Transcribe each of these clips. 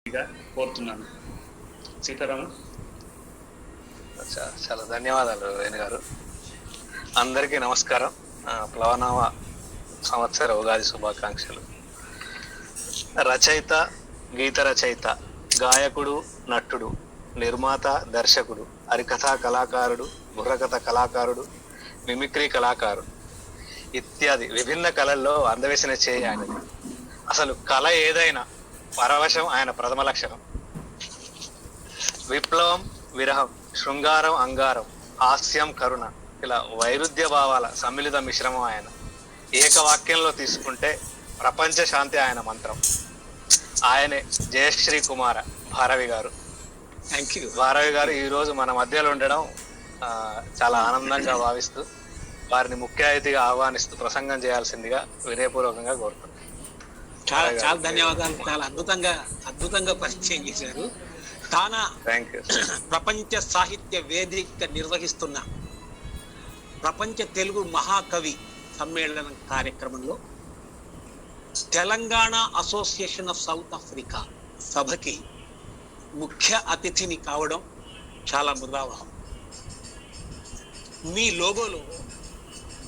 కోరుతున్నాను. సీతారామన్. చాలా ధన్యవాదాలు వేణు గారు. అందరికీ నమస్కారం. ప్లవనామ సంవత్సర ఉగాది శుభాకాంక్షలు. రచయిత, గీత రచయిత, గాయకుడు, నటుడు, నిర్మాత, దర్శకుడు, హరికథా కళాకారుడు, బుర్రకథ కళాకారుడు, మిమిక్రీ కళాకారుడు ఇత్యాది విభిన్న కళల్లో అందవేసిన చేయి ఆయనది. అసలు కళ ఏదైనా పరవశం ఆయన ప్రథమ లక్షణం. విప్లవం, విరహం, శృంగారం, అంగారం, హాస్యం, కరుణ, ఇలా వైరుధ్య భావాల సమ్మిళిత మిశ్రమం ఆయన. ఏకవాక్యంలో తీసుకుంటే ప్రపంచ శాంతి ఆయన మంత్రం. ఆయనే జయశ్రీ కుమార భారవి గారు. Thank you. భారవి గారు ఈరోజు మన మధ్యలో ఉండడం చాలా ఆనందంగా భావిస్తూ వారిని ముఖ్య అతిథిగా ఆహ్వానిస్తూ ప్రసంగం చేయాల్సిందిగా వినయపూర్వకంగా కోరుతున్నాను. చాలా చాలా ధన్యవాదాలు. చాలా అద్భుతంగా పరిచయం చేశారు. తానా ప్రపంచ సాహిత్య వేదిక నిర్వహిస్తున్న ప్రపంచ తెలుగు మహాకవి సమ్మేళనం కార్యక్రమంలో Telangana association of south Africa సభకి ముఖ్య అతిథిని కావడం చాలా ముదావహం. మీ లోగోలో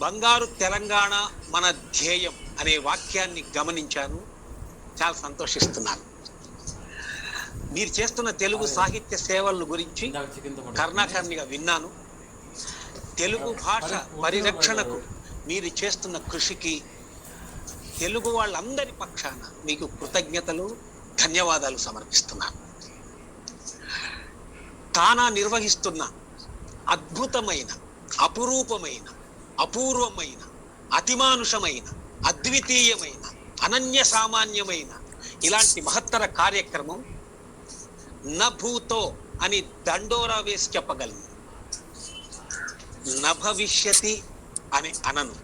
బంగారు తెలంగాణ మన ధ్యేయం అనే వాక్యాన్ని గమనించాను. చాలా సంతోషిస్తున్నాను. మీరు చేస్తున్న తెలుగు సాహిత్య సేవల గురించి కర్ణాకర్ణిగా విన్నాను. తెలుగు భాష పరిరక్షణకు మీరు చేస్తున్న కృషికి తెలుగు వాళ్ళందరి పక్షాన మీకు కృతజ్ఞతలు, ధన్యవాదాలు సమర్పిస్తున్నాను. తానా నిర్వహిస్తున్న అద్భుతమైన, అపురూపమైన, అపూర్వమైన, అతిమానుషమైన, అద్వితీయమైన, అనన్య సామాన్యమైన ఇలాంటి మహత్తర కార్యక్రమం నభూతో అని దండోరా వేసి చెప్పగలను. నభవిష్యతి అని అనను.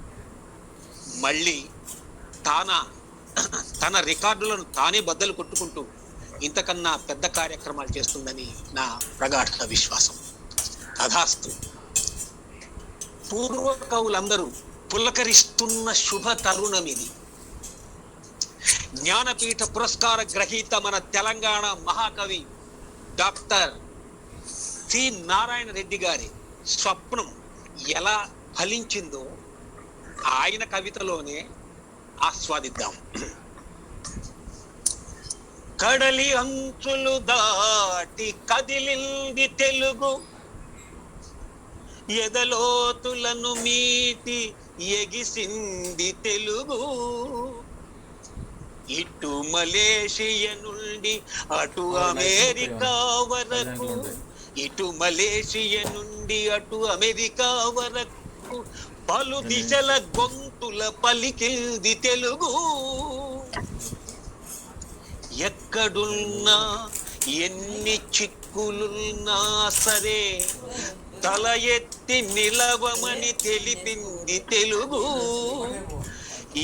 మళ్ళీ తన రికార్డులను తానే బద్దలు కొట్టుకుంటూ ఇంతకన్నా పెద్ద కార్యక్రమాలు చేస్తుందని నా ప్రగాఢ విశ్వాసం. తథాస్తు. పూర్వ కవులందరూ పులకరిస్తున్న శుభ తరుణం ఇది. జ్ఞానపీఠ పురస్కార గ్రహీత మన తెలంగాణ మహాకవి డాక్టర్ సి నారాయణ రెడ్డి గారి స్వప్నం ఎలా ఫలించిందో ఆయన కవితలోనే ఆస్వాదిద్దాం. కడలి అంచులు దాటి కదిలింది తెలుగు, ఎదలోతులను మీటి ఎగిసింది తెలుగు. ఇటు మలేషియా నుండి అటు అమెరికా వరకు, ఇటు మలేషియా నుండి అటు అమెరికా వరకు పలు దిశల గొంతుల పలికింది తెలుగు. ఎక్కడున్నా ఎన్ని చిక్కులున్నా సరే తల ఎత్తి నిలవమని తెలిపింది తెలుగు.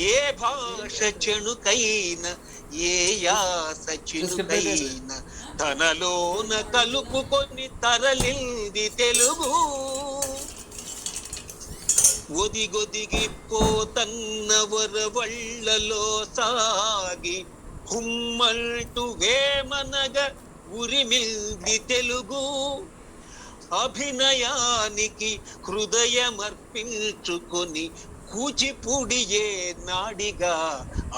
ఏ భాష చెణుకైన, ఏ యాస చినుకైన తనలోన కలుపుకొని తరలింది తెలుగు. ఒదిగొదిగి పోతన్న వరవళ్ళలో సాగి హుమ్మల్టు వేమనగా ఉరిమిల్ది తెలుగు. అభినయానికి హృదయమర్పించుకొని కూచిపూడియే నాడిగా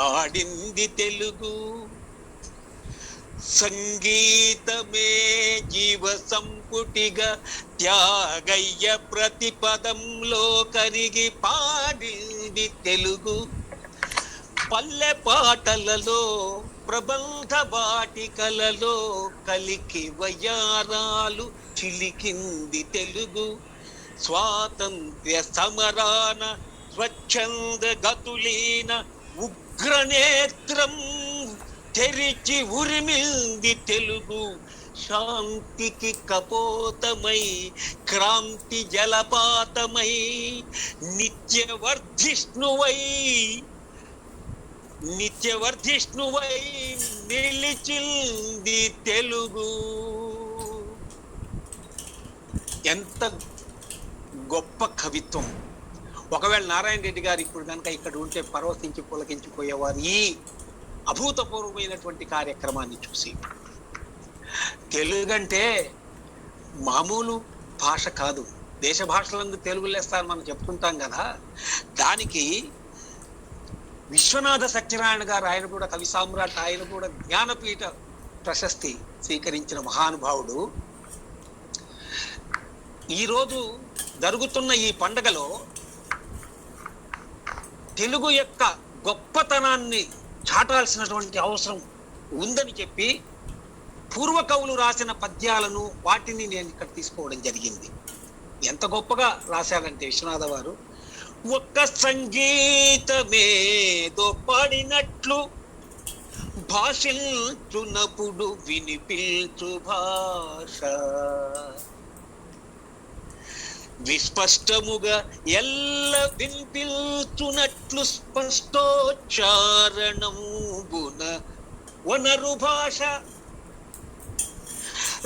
ఆడింది తెలుగు. సంగీతమే జీవ సంపుటిగా త్యాగయ్య ప్రతిపదంలో కరిగి పాడింది తెలుగు. పల్లె పాటలలో ప్రబంధ వాటికలలో కలికి వయారాలు చిలికింది తెలుగు. స్వాతంత్ర్య సమరాన స్వచ్ఛంద గతులీన ఉగ్రనేత్రం తెరిచి ఉరిమింది తెలుగు. శాంతికి కపోతమై క్రాంతి జలపాతమై నిత్యవర్ధిష్ణువై నిలిచింది తెలుగు. ఎంత గొప్ప కవిత్వం! ఒకవేళ నారాయణ రెడ్డి గారు ఇప్పుడు కనుక ఇక్కడ ఉంటే పరవశించి పులకించిపోయేవారు ఈ అభూతపూర్వమైనటువంటి కార్యక్రమాన్ని చూసి. తెలుగు అంటే మామూలు భాష కాదు. దేశ భాషలందు తెలుగు లెస్సాన్ని మనం చెప్పుకుంటాం కదా. దానికి విశ్వనాథ సత్యనారాయణ గారు, ఆయన కూడా కవి సామ్రాట్, ఆయన కూడా జ్ఞానపీఠ ప్రశస్తి స్వీకరించిన మహానుభావుడు. ఈరోజు జరుగుతున్న ఈ పండగలో తెలుగు యొక్క గొప్పతనాన్ని చాటాల్సినటువంటి అవసరం ఉందని చెప్పి పూర్వ కవులు రాసిన పద్యాలను వాటిని నేను ఇక్కడ తీసుకోవడం జరిగింది. ఎంత గొప్పగా రాశారంటే విశ్వనాథ వారు, ఒక్క సంగీతమేదో పాడినట్లు భాషించునప్పుడు వినిపించు భాష, విస్పష్టముగా ఎల్ల వినిపించునట్లు స్పష్టోచ్చారణంబున వనరు భాష,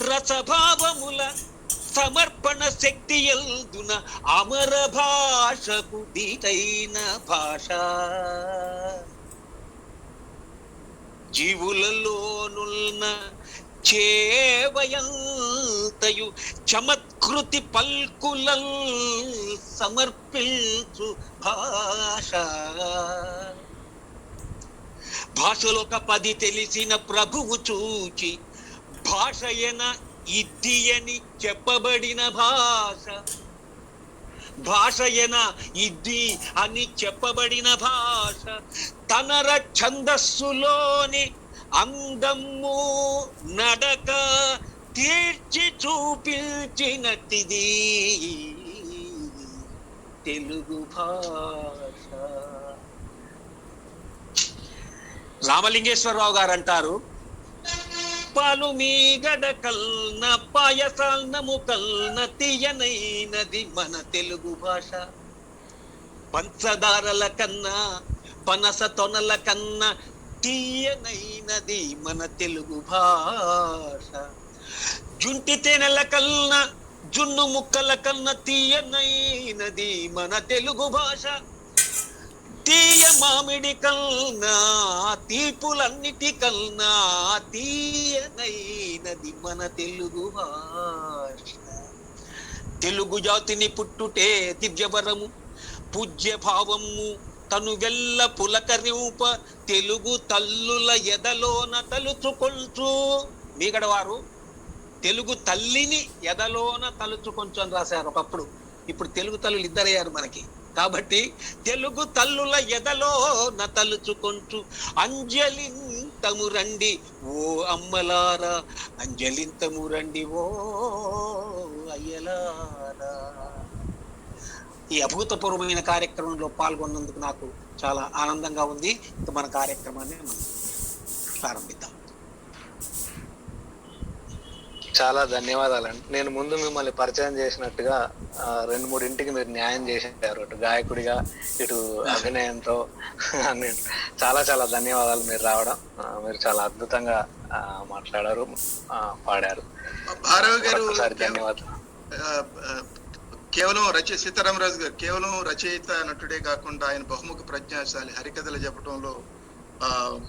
రసభావముల సమర్పణ శక్తి ఎల్దున అమర భాషకు దీటైన భాష, జీవులలోనున్న చేవయంతయు చమత్కృతి పల్కులల్ సమర్పించు భాష, భాషలొక 10 తెలిసిన ప్రభువు చూచి భాషయన ఇద్దియని చెప్పబడిన భాష, భాషయన ఇద్ది అని చెప్పబడిన భాష, తనర ఛందస్సులోని అందము నడక తీర్చి చూపించినట్టిది తెలుగు భాష. రామలింగేశ్వరరావు గారు అంటారు, పాలు మీగడ కల్న పాయసాన్నము కల్న తీయనైనది మన తెలుగు భాష, పంచదారల కన్నా పనస తొనల కన్నా తీయనైనది మన తెలుగు భాష, జుంటి తేనెల కన్నా జున్ను ముక్కల కన్నా తీయనైనది మన తెలుగు భాష, తీయ మామిడి కల్నా తీపులన్నిటి కల్నా తీయనైనది మన తెలుగు భాష, తెలుగు జాతిని పుట్టుటే దివ్యవరము, పూజ్య భావము తను వెల్ల పులకరింప, తెలుగు తల్లుల ఎదలోన తలుచుకొంచు. మీగడవారు తెలుగు తల్లిని ఎదలోన తలుచుకొంచు అని రాశారు ఒకప్పుడు. ఇప్పుడు తెలుగు తల్లులు ఇద్దరయ్యారు మనకి. కాబట్టి తెలుగు తల్లుల ఎదలోన తలుచుకొంచు, అంజలింతము రండి ఓ అమ్మలారా, అంజలింతము రండి ఓ అయ్యలారా. ఈ అభూతపూర్వమైన కార్యక్రమంలో పాల్గొన్నందుకు నాకు చాలా ఆనందంగా ఉంది. ఇక మన కార్యక్రమాన్ని మనం ప్రారంభిద్దాం. చాలా ధన్యవాదాలండి. నేను ముందు మిమ్మల్ని పరిచయం చేసినట్టుగా 2-3 ఇంటికి మీరు న్యాయం చేశారు, అటు గాయకుడిగా ఇటు అభినయంతో. నేను చాలా చాలా ధన్యవాదాలు మీరు రావడం. మీరు చాలా అద్భుతంగా మాట్లాడారు, పాడారు. భారవి గారు ధన్యవాదాలు. కేవలం సీతారామరాజు గారు కేవలం రచయిత నటుడే కాకుండా ఆయన బహుముఖ ప్రజ్ఞాశాలి. హరికథలు చెప్పడంలో,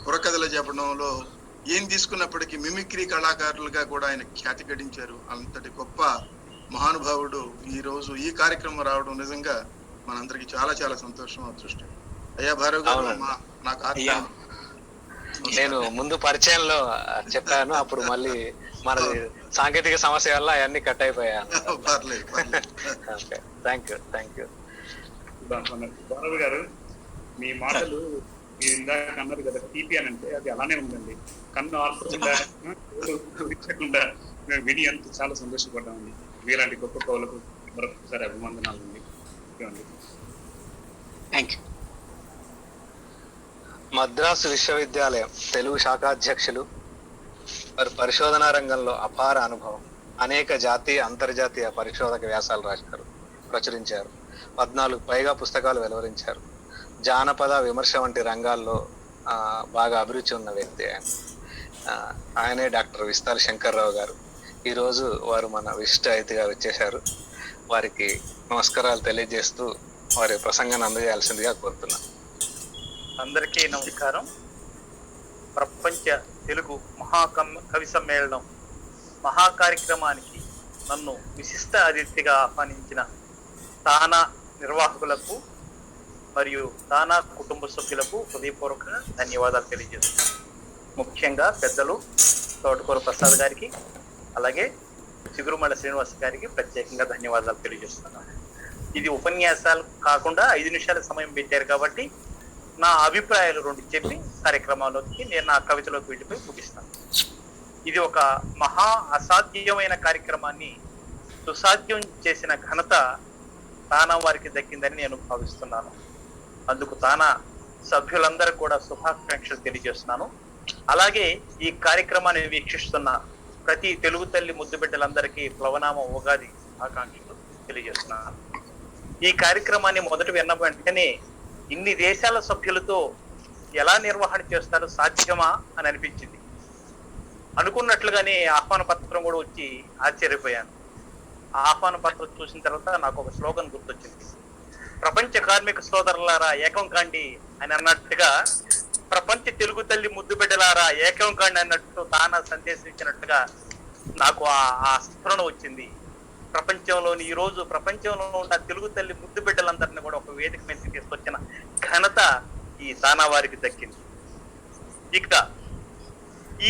బుర్రకథలు చెప్పడంలో ఏం తీసుకున్నప్పటికీ మిమిక్రీ కళాకారులుగా కూడా ఆయన ఖ్యాతి గడించారు. అంతటి గొప్ప మహానుభావుడు ఈ రోజు ఈ కార్యక్రమం రావడం నిజంగా మనందరికి చాలా చాలా సంతోషం, అదృష్టం. అయ్యా భారవ్ గారు, నాకు నేను ముందు పరిచయంలో చెప్పాను, అప్పుడు మళ్ళీ మన సాంకేతిక సమస్య వల్ల అవన్నీ కట్ అయిపోయాను. Thank you. భారవి గారు, మీ మాటలు మీరు ఇందాక అన్నారు కదా టీపీ అని అంటే అది అలానే ఉందండి. కన్ను ఆర్పకుండా విచ్చకుండా మేము విని అంత చాలా సంతోషపడ్డామండి. మీలాంటి గొప్ప కవులకు మరొకసారి అభివందనాలు అండి. మద్రాసు విశ్వవిద్యాలయం తెలుగు శాఖాధ్యక్షులు, వారు పరిశోధనా రంగంలో అపార అనుభవం, అనేక జాతీయ అంతర్జాతీయ పరిశోధక వ్యాసాలు రాశారు, ప్రచురించారు. 14 పైగా పుస్తకాలు వెలువరించారు. జానపద విమర్శ వంటి రంగాల్లో బాగా అభిరుచి ఉన్న వ్యక్తి ఆయనే డాక్టర్ విస్తార్ శంకర్రావు గారు. ఈరోజు వారు మన విశిష్ట అతిథిగా వచ్చేశారు. వారికి నమస్కారాలు తెలియజేస్తూ వారి ప్రసంగాన్ని అందజేయాల్సిందిగా కోరుతున్నాను. అందరికీ నమస్కారం. ప్రపంచ తెలుగు కవి సమ్మేళనం మహా కార్యక్రమానికి నన్ను విశిష్ట అతిథిగా ఆహ్వానించిన తానా నిర్వాహకులకు మరియు తానా కుటుంబ సభ్యులకు హృదయపూర్వక ధన్యవాదాలు తెలియజేస్తున్నాను. ముఖ్యంగా పెద్దలు తోటకూర ప్రసాద్ గారికి, అలాగే చిగురుమల శ్రీనివాస్ గారికి ప్రత్యేకంగా ధన్యవాదాలు తెలియజేస్తున్నాను. ఇది ఉపన్యాసాలు కాకుండా 5 నిమిషాల సమయం పెట్టారు కాబట్టి నా అభిప్రాయాలు 2 చెప్పి కార్యక్రమాల్లోకి నేను నా కవితలోకి వెళ్ళిపోయి ముగిస్తాను. ఇది ఒక మహా అసాధ్యమైన కార్యక్రమాన్ని సుసాధ్యం చేసిన ఘనత తానా వారికి దక్కిందని నేను భావిస్తున్నాను. అందుకు తానా సభ్యులందరూ కూడా శుభాకాంక్షలు తెలియజేస్తున్నాను. అలాగే ఈ కార్యక్రమాన్ని వీక్షిస్తున్న ప్రతి తెలుగు తల్లి ముద్దు బిడ్డలందరికీ ప్లవనామ ఉగాది ఆకాంక్షలు తెలియజేస్తున్నాను. ఈ కార్యక్రమాన్ని మొదట విన్న వెంటనే ఇన్ని దేశాల సభ్యులతో ఎలా నిర్వహణ చేస్తారో సాధ్యమా అని అనిపించింది. అనుకున్నట్లుగానే ఆహ్వాన పత్రం కూడా వచ్చి ఆశ్చర్యపోయాను. ఆ ఆహ్వాన పత్రం చూసిన తర్వాత నాకు ఒక స్లోగన్ గుర్తొచ్చింది. ప్రపంచ కార్మిక సోదరులారా ఏకం కాండి అని అన్నట్టుగా, ప్రపంచ తెలుగు తల్లి ముద్దు బిడ్డలారా ఏకం కాండి అన్నట్టు తానా సందేశం ఇచ్చినట్టుగా నాకు ఆ స్ఫురణ వచ్చింది. ప్రపంచంలోని ఈ రోజు ప్రపంచంలో ఉన్న తెలుగు తల్లి ముద్దు బిడ్డలందరినీ కూడా ఒక వేదిక మీద తీసుకొచ్చిన ఘనత ఈ తానా వారికి దక్కింది. ఇక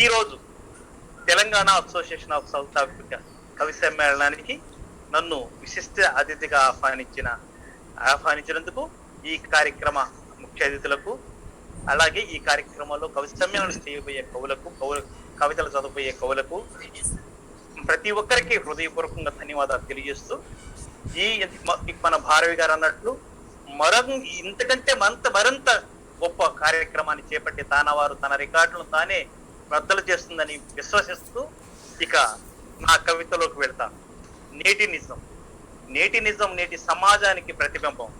ఈ రోజు Telangana association of south Africa కవి సమ్మేళనానికి నన్ను విశిష్ట అతిథిగా ఆహ్వానించినందుకు ఈ కార్యక్రమ ముఖ్య అతిథులకు, అలాగే ఈ కార్యక్రమంలో కవి సమ్మేళనం చేయబోయే కవితలు చదవబోయే కవులకు ప్రతి ఒక్కరికి హృదయపూర్వకంగా ధన్యవాదాలు తెలియజేస్తూ, మన భారవి గారు అన్నట్లు ఇంతకంటే మరింత గొప్ప కార్యక్రమాన్ని చేపట్టి తానవారు తన రికార్డులను తానే బద్దలు చేస్తుందని విశ్వసిస్తూ ఇక నా కవితలోకి వెళ్తాను. నేటి నిజం నేటి సమాజానికి ప్రతిబింబం.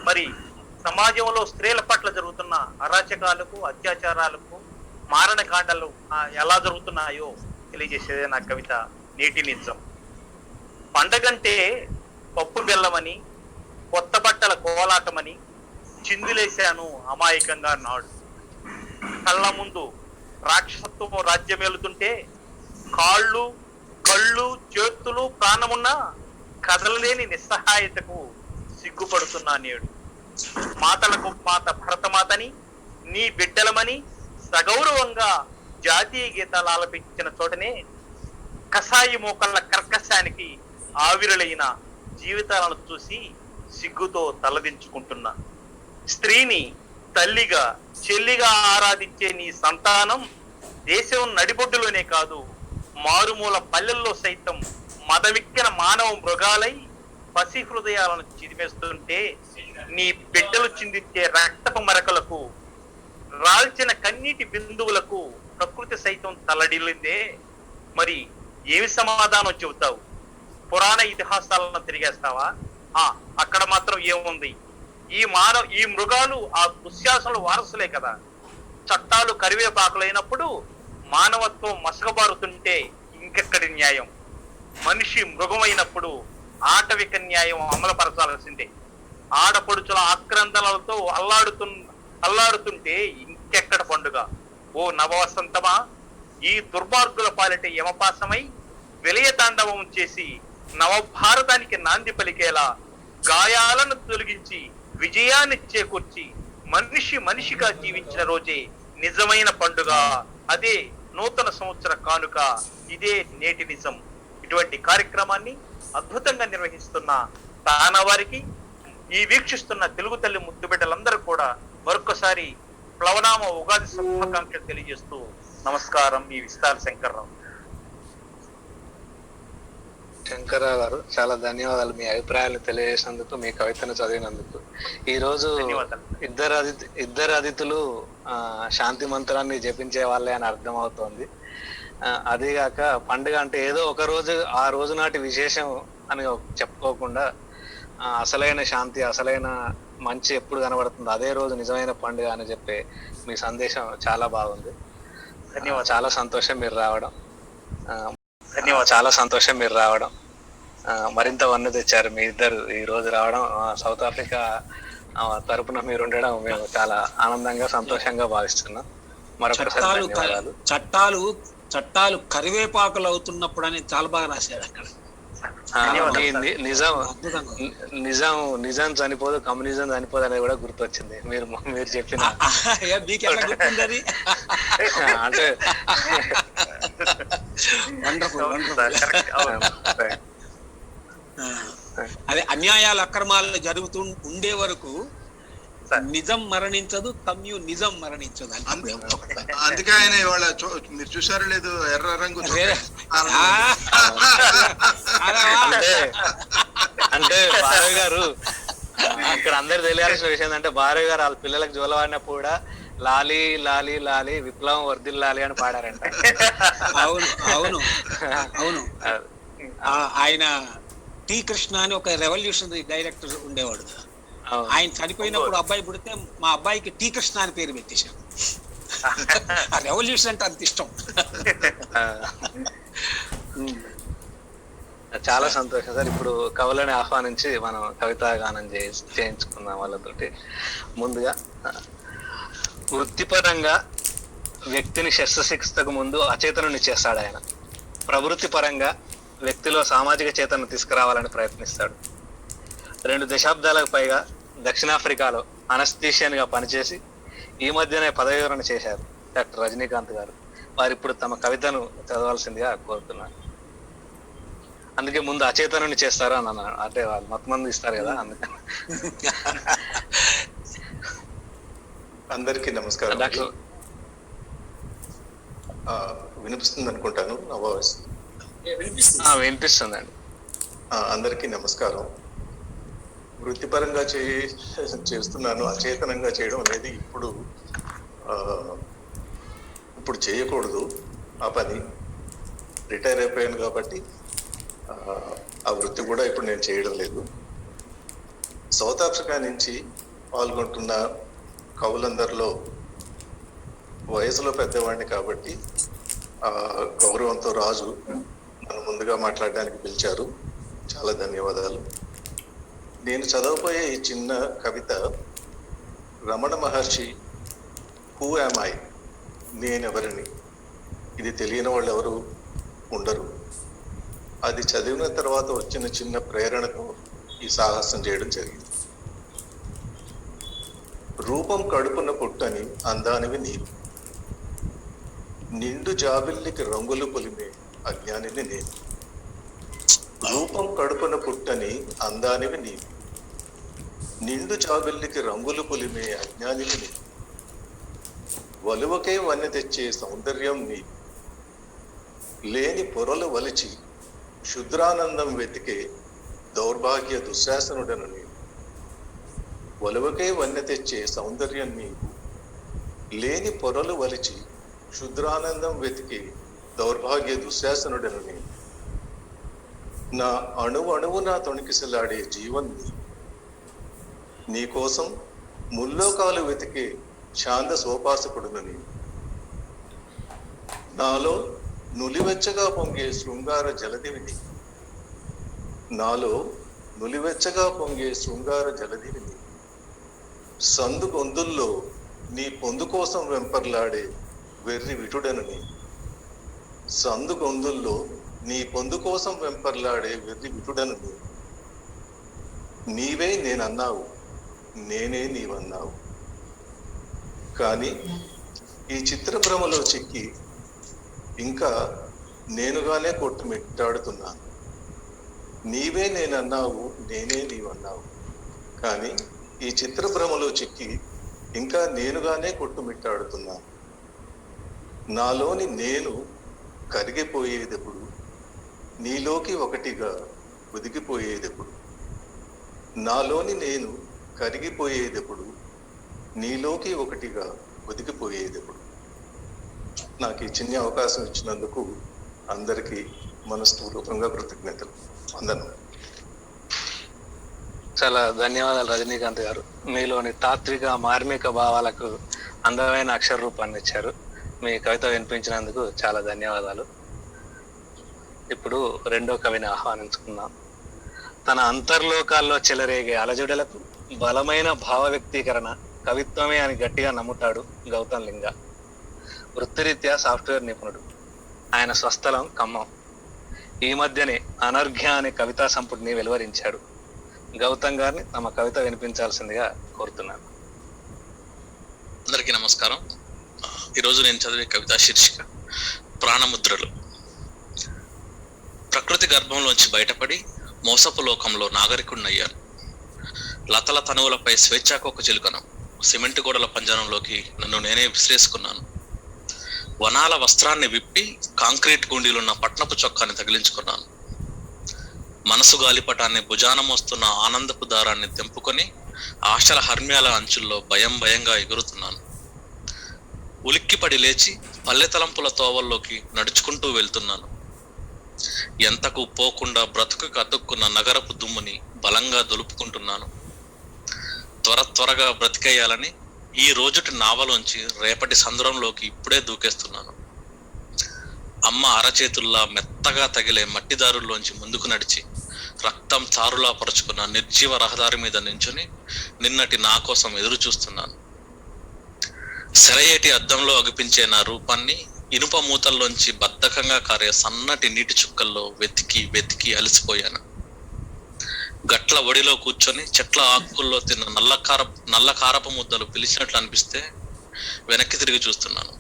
మరి సమాజంలో స్త్రీల పట్ల జరుగుతున్న అరాచకాలకు, అత్యాచారాలకు, మారణకాండలు ఎలా జరుగుతున్నాయో తెలియజేసేదే నా కవిత నేటి నిజం. పండగంటే పప్పు బెల్లమని, కొత్త బట్టల కోలాటమని చిందులేశాను అమాయకంగా నాడు. కళ్ళ ముందు రాక్షసత్వం రాజ్యమేలుతుంటే కాళ్ళు, కళ్ళు, చేతులు, ప్రాణమున్నా కదలలేని నిస్సహాయతకు సిగ్గుపడుతున్నా నేడు. మాతలకు మాత భరతమాతని, నీ బిడ్డలమని సగౌరవంగా జాతీయ గీతాలు ఆలపించిన చోటనే కసాయి మోకళ్ళ కర్కశానికి ఆవిరులైన జీవితాలను చూసి సిగ్గుతో తలదించుకుంటున్నా. స్త్రీని తల్లిగా, చెల్లిగా ఆరాధించే నీ సంతానం దేశం నడిబొడ్డులోనే కాదు, మారుమూల పల్లెల్లో సైతం మదవిక్కిన మానవ మృగాలై పసి హృదయాలను చిరిమేస్తుంటే నీ బిడ్డలు చిందించే రక్తపు మరకలకు, రాల్చిన కన్నీటి బిందువులకు ప్రకృతి సైతం తలడిల్లిందే. మరి ఏమి సమాధానం చెబుతావు? పురాణ ఇతిహాసాలను తిరిగేస్తావా? అక్కడ మాత్రం ఏముంది? ఈ మృగాలు ఆ దుశ్శాసనలు వారసులే కదా. చట్టాలు కరివేపాకులైనప్పుడు మానవత్వం మసకబారుతుంటే ఇంకెక్కడి న్యాయం? మనిషి మృగమైనప్పుడు ఆటవిక న్యాయం అమలుపరచాల్సిందే. ఆడపడుచుల ఆక్రందనలతో అల్లాడుతుంటే ఇంకెక్కడ పండుగ? ఓ నవవసంతమా, ఈ దుర్మార్గుల పాలిట యమపాసమై విలయ తాండవం చేసి నవభారతానికి నాంది పలికేలా గాయాలను తొలగించి విజయాన్ని చేకూర్చి మనిషిగా జీవించిన రోజే నిజమైన పండుగ. అదే నూతన సంవత్సర కానుక. ఇదే నేటి నిజం. ఇటువంటి కార్యక్రమాన్ని అద్భుతంగా నిర్వహిస్తున్న తానా వారికి, ఈ వీక్షిస్తున్న తెలుగు తల్లి ముద్దు బిడ్డలందరూ కూడా మరొకసారి ప్లవనామ ఉగాది శుభాకాంక్షలు తెలియజేస్తూ నమస్కారం. మీ విస్తార శంకర్రావు. శంకర్రావు గారు, చాలా ధన్యవాదాలు మీ అభిప్రాయాలు తెలియజేసినందుకు, మీ కవితను చదివినందుకు. ఈ రోజు ఇద్దరు అతిథులు శాంతి మంత్రాన్ని జపించే వాళ్ళే అని అర్థం అవుతోంది. అదేగాక పండుగ అంటే ఏదో ఒక రోజు, ఆ రోజు నాటి విశేషం అని చెప్పుకోకుండా అసలైన శాంతి, అసలైన మంచి ఎప్పుడు కనబడుతుంది అదే రోజు నిజమైన పండుగ అని చెప్పే మీ సందేశం చాలా బాగుంది. ధన్యవాదాలు. చాలా సంతోషం మీరు రావడం. చాలా సంతోషం మీరు రావడం. మరింత వన్నె తెచ్చారు మీ ఇద్దరు ఈ రోజు రావడం. సౌత్ ఆఫ్రికా తరపున మీరు ఉండడం మేము చాలా ఆనందంగా, సంతోషంగా భావిస్తున్నాం. మరొకసారి చట్టాలు చట్టాలు కరివేపాకులు అవుతున్నప్పుడు అనేది చాలా బాగా రాశాడు అక్కడ. నిజం చనిపోదు, కమ్యూనిజం చనిపోదు అనేది కూడా గుర్తొచ్చింది మీరు చెప్పిన. మీకు ఎట్లా గుర్తుంది అది? అంటే అదే అన్యాయాలు అక్రమాలు జరుగుతూ ఉండే వరకు నిజం మరణించదు, కమ్యూనిజం మరణించదు. అందుకే ఆయన ఇవాళ మీరు చూసారో లేదు, ఎర్ర రంగు అంటే భారవి గారు అక్కడ అందరు తెలియాల్సిన విషయం ఏంటంటే, భారవి గారు వాళ్ళ పిల్లలకు జోలవాడినప్పుడు కూడా లాలి లాలి లాలి విప్లవం వర్ధిల్లాలి అని పాడారంట. అవును అవును అవును. ఆయన టి కృష్ణ అని ఒక రెవల్యూషనరీ డైరెక్టర్ ఉండేవాడు. ఆయన చనిపోయినప్పుడు అబ్బాయి పుడితే మా అబ్బాయికి టి కృష్ణ అని పేరు పెట్టేశాను. ఆ రెవల్యూషన్ అంటే అంత ఇష్టం. చాలా సంతోషం సార్. ఇప్పుడు కవులని ఆహ్వానించి మనం కవితా గానం చేయించుకుందాం వాళ్ళతోటి. ముందుగా వృత్తిపరంగా వ్యక్తిని శస్త్రచికిత్సకు ముందు అచేతనుని చేస్తాడు ఆయన. ప్రవృత్తి పరంగా వ్యక్తిలో సామాజిక చేతనను తీసుకురావాలని ప్రయత్నిస్తాడు. 2 దశాబ్దాలకు పైగా దక్షిణాఫ్రికాలో అనస్థీషియన్ గా పనిచేసి ఈ మధ్యనే పదవి విరమణ చేశారు డాక్టర్ రజనీకాంత్ గారు. వారు ఇప్పుడు తమ కవితను చదవాల్సిందిగా కోరుతున్నారు. అందుకే ముందు అచేతనుని చేస్తారు అని అన్నాను. అంటే వాళ్ళు మొత్తం ఇస్తారు కదా, అందుకని. అందరికీ నమస్కారం. వినిపిస్తుంది అనుకుంటాను నా వాయిస్? వినిపిస్తుందండి. అందరికీ నమస్కారం. వృత్తిపరంగా చేస్తున్నాను. అచేతనంగా చేయడం అనేది ఇప్పుడు చేయకూడదు ఆ పని. రిటైర్ అయిపోయాను కాబట్టి ఆ వృత్తి కూడా ఇప్పుడు నేను చేయడం లేదు. సౌత్ ఆఫ్రికా నుంచి పాల్గొంటున్న కవులందరిలో వయసులో పెద్దవాడిని కాబట్టి గౌరవంతో రాజు నన్ను ముందుగా మాట్లాడడానికి పిలిచారు. చాలా ధన్యవాదాలు. నేను చదవబోయే ఈ చిన్న కవిత Ramana Maharshi who am I, నేనెవరిని. ఇది తెలియని వాళ్ళు ఎవరు ఉండరు. అది చదివిన తర్వాత వచ్చిన చిన్న ప్రేరణతో ఈ సాహసం చేయడం జరిగింది. రూపం కడుపున పుట్టని అందానివి నీవు, నిండు జాబిల్లికి రంగులు పొలిమే అజ్ఞానిని నేను. రూపం కడుపున పుట్టని అందానివి నీవు, నిండు జాబిల్లికి రంగులు పొలిమే అజ్ఞానిని నేను. వలువకే వన్నె తెచ్చే సౌందర్యం నీవు, లేని పొరలు వలిచి శుద్రానందం వెతికే దౌర్భాగ్య దుశ్శాసనుడను నేను. వలువకే వన్నె తెచ్చే సౌందర్యం నీవు, లేని పొరలు వలిచి శుద్రానందం వెతికే దౌర్భాగ్య దుశ్శాసనుడను నేను. నా అణువు నా తొణికిసలాడే జీవన్ నీవు, నీకోసం ముల్లోకాలు వెతికే శాంత సోపాసకుడును నేను. నాలో నులివెచ్చగా పొంగే శృంగార జలదివి నీవు, నాలో నులివెచ్చగా పొంగే శృంగార జలదివి నీవు. సందు గొంతుల్లో నీ పొందు కోసం వెంపర్లాడే వెర్రి విటుడను నేను. సందు గొంతుల్లో నీ పొందు కోసం వెంపర్లాడే వెర్రి విటుడను నేను. నీవే నేనన్నావు, నేనే నీవన్నావు. కానీ ఈ చిత్రభ్రమలో చిక్కి ఇంకా నేనుగానే కొట్టుమిట్టాడుతున్నాను. నీవే నేనన్నావు, నేనే నీవన్నావు. కానీ ఈ చిత్రభ్రమలో చిక్కి ఇంకా నేనుగానే కొట్టుమిట్టాడుతున్నాను. నాలోని నేను కరిగిపోయేదెప్పుడు, నీలోకి ఒకటిగా ఒదిగిపోయేదెప్పుడు. నాలోని నేను కరిగిపోయేదెప్పుడు, నీలోకి ఒకటిగా ఒదిగిపోయేదెప్పుడు. నాకు ఈ చిన్న అవకాశం ఇచ్చినందుకు అందరికీ మనస్పూర్వకంగా కృతజ్ఞతలు. వందనం. చాలా ధన్యవాదాలు రజనీకాంత్ గారు. మీలోని తాత్విక మార్మిక భావాలకు అందమైన అక్షర రూపాన్ని ఇచ్చారు. మీ కవిత వినిపించినందుకు చాలా ధన్యవాదాలు. ఇప్పుడు 2వ కవిని ఆహ్వానించుకుందాం. తన అంతర్లోకాల్లో చెలరేగే అలజడులకు బలమైన భావ వ్యక్తీకరణ కవిత్వమే అని గట్టిగా నమ్ముతాడు గౌతమ్ లింగ. వృత్తిరీత్యా సాఫ్ట్వేర్ నిపుణుడు. ఆయన స్వస్థలం ఖమ్మం. ఈ మధ్యనే అనర్ఘ్య అనే కవితా సంపుటిని వెలువరించాడు. గౌతమ్ గారిని తమ కవిత వినిపించాల్సిందిగా కోరుతున్నాను. అందరికీ నమస్కారం. ఈరోజు నేను చదివే కవితా శీర్షిక ప్రాణముద్రలు. ప్రకృతి గర్భంలోంచి బయటపడి మోసపు లోకంలో నాగరికుడినయ్యాను. లతల తనువులపై స్వేచ్ఛాకొక చిలుకను, సిమెంట్ గోడల పంజరంలోకి నన్ను నేనే విసిరేసుకున్నాను. వనాల వస్త్రాన్ని విప్పి కాంక్రీట్ గుండీలున్న పట్నపు చొక్కాన్ని తగిలించుకున్నాను. మనసు గాలిపటాన్ని భుజాన మోస్తున్న ఆనందపు దారాన్ని తెంపుకొని ఆశల హర్మ్యాల అంచుల్లో భయంగా ఎగురుతున్నాను. ఉలిక్కిపడి లేచి పల్లె తలంపుల తోవల్లోకి నడుచుకుంటూ వెళ్తున్నాను. ఎంతకు పోకుండా బ్రతుకుకి అతుక్కున్న నగరపు దుమ్ముని బలంగా దులుపుకుంటున్నాను. త్వరగా బ్రతికేయాలని ఈ రోజుటి నావలోంచి రేపటి సంద్రంలోకి ఇప్పుడే దూకేస్తున్నాను. అమ్మ అరచేతుల్లా మెత్తగా తగిలే మట్టిదారుల్లోంచి ముందుకు నడిచి రక్తం చారులా పరుచుకున్న నిర్జీవ రహదారి మీద నించుని నిన్నటి నా కోసం ఎదురు చూస్తున్నాను. సెరయేటి అద్దంలో అగిపించే నా రూపాన్ని ఇనుప మూతల్లోంచి బద్ధకంగా కారే సన్నటి నీటి చుక్కల్లో వెతికి అలసిపోయాను. గట్ల ఒడిలో కూర్చొని చెట్ల ఆకుల్లో తిన్న నల్ల కారపు ముద్దలు పిలిచినట్లు అనిపిస్తే వెనక్కి తిరిగి చూస్తున్నాను.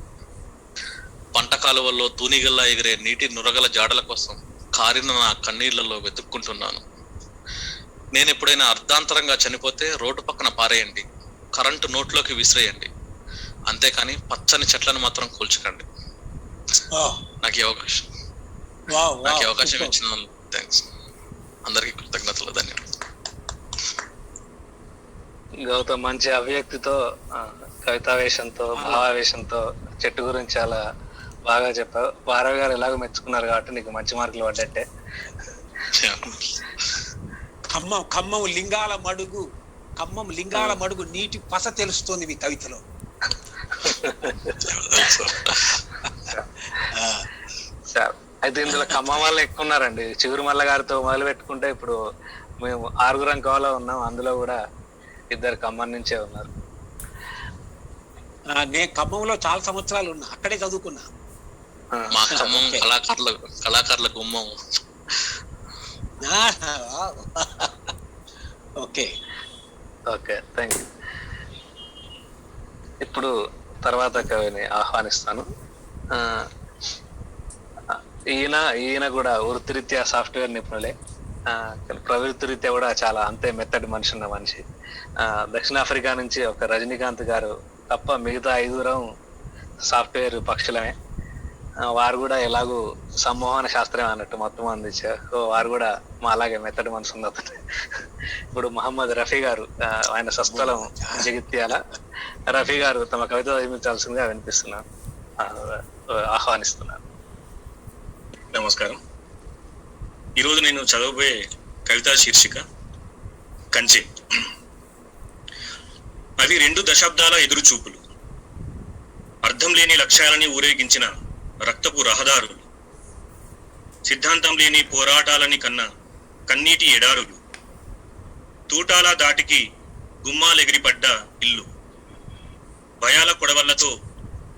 పంట కాలువల్లో తూనిగల్లా ఎగిరే నీటి నురగల జాడల కోసం కారిన నా కన్నీళ్లలో వెతుక్కుంటున్నాను. నేను ఎప్పుడైనా అర్ధాంతరంగా చనిపోతే రోడ్డు పక్కన పారేయండి, కరెంటు నోట్లోకి విసిరేయండి, అంతేకాని పచ్చని చెట్లను మాత్రం కూల్చకండి. నాకు ఈ అవకాశం ఇచ్చిన థ్యాంక్స్. అందరికీ కృతజ్ఞతలు, ధన్యవాదాలు. గౌతమ్ మంచి అవ్యక్తితో, కవితావేశంతో, భావావేశంతో చెట్టు గురించి చాలా బాగా చెప్పావు. భారవి గారు ఎలాగో మెచ్చుకున్నారు కాబట్టి నీకు మంచి మార్కులు పడ్డట్టే. ఖమ్మం లింగాల మడుగు నీటి పస తెలుస్తుంది మీ కవితలో. అయితే ఇందులో ఖమ్మం వాళ్ళు ఎక్కువ ఉన్నారండి. చిగురుమల్ల గారితో మొదలు పెట్టుకుంటే ఇప్పుడు మేము 6 అంకాలో ఉన్నాం. అందులో కూడా 2 ఖమ్మం నుంచే ఉన్నారు. నేను ఖమ్మంలో చాలా సంవత్సరాలు ఉన్నా, అక్కడే చదువుకున్నా. మా ఖమ్మం కళాకారుల గుమ్మం. Okay thank you. ఇప్పుడు తర్వాత కవిని ఆహ్వానిస్తాను. ఈయన కూడా వృత్తిరీత్యా సాఫ్ట్వేర్ నిపుణులే, ప్రవృత్తి రీత్యా కూడా చాలా అంతే మెత్తటి మనిషి ఉన్న మనిషి. దక్షిణాఫ్రికా నుంచి ఒక రజనీకాంత్ గారు తప్ప మిగతా 5 సాఫ్ట్వేర్ పక్షులమే. వారు కూడా ఎలాగూ సమ్మోహన శాస్త్రం అన్నట్టు మొత్తం అందించారు. వారు కూడా మా అలాగే మెత్తటి మనసు ఉంది. ఇప్పుడు మహమ్మద్ రఫీ గారు, ఆయన స్వస్థలం జగిత్యాల. రఫీ గారు తమ కవిత నిర్మించాల్సిందిగా ఆహ్వానిస్తున్నాను. నమస్కారం. ఈరోజు నేను చదవబోయే కవితా శీర్షిక కంచె. అవి 2 దశాబ్దాల ఎదురుచూపులు, అర్థం లేని లక్ష్యాలని ఊరేగించిన రక్తపు రహదారులు, సిద్ధాంతం లేని పోరాటాలని కన్నా కన్నీటి ఎడారులు, తూటాల దాటికి గుమ్మాలెగిరిపడ్డ ఇల్లు, భయాల కొడవళ్లతో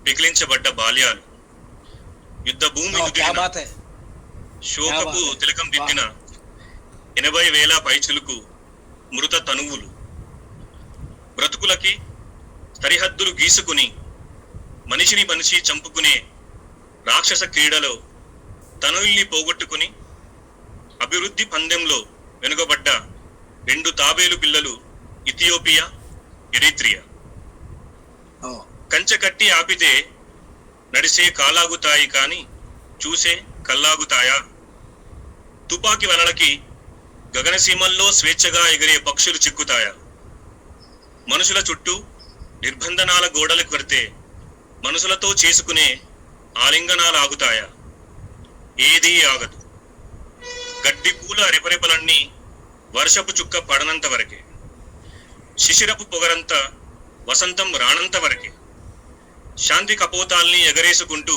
పికిలించబడ్డ బాల్యాలు, యుద్ధ భూమి శోకపు తిలకం దిద్దిన 80,000 పైచులకు మృత తనువులు, బ్రతుకులకి సరిహద్దులు గీసుకుని మనిషి చంపుకునే రాక్షస క్రీడలో తనువుల్ని పోగొట్టుకుని అభివృద్ధి పందెంలో వెనుకబడ్డ 2 తాబేలు పిల్లలు, ఇథియోపియా, ఎరిత్రియా. కంచె కట్టి ఆపితే నడిసే కాలాగుతాయి కాని చూసే కల్లాగుతాయా? తుపాకి వలలకి గగనసీమల్లో స్వేచ్ఛగా ఎగిరే పక్షులు చిక్కుతాయా? మనుషుల చుట్టూ నిర్బంధనాల గోడలు కడితే మనుషులతో చేసుకునే ఆలింగనాలు ఆగుతాయా? ఏదీ ఆగదు. గడ్డి పూల రెపరెపలన్నీ వర్షపు చుక్క పడనంత వరకే, శిశిరపు పొగరంతా వసంతం రానంత వరకే, శాంతి కపోతాల్ని ఎగరేసుకుంటూ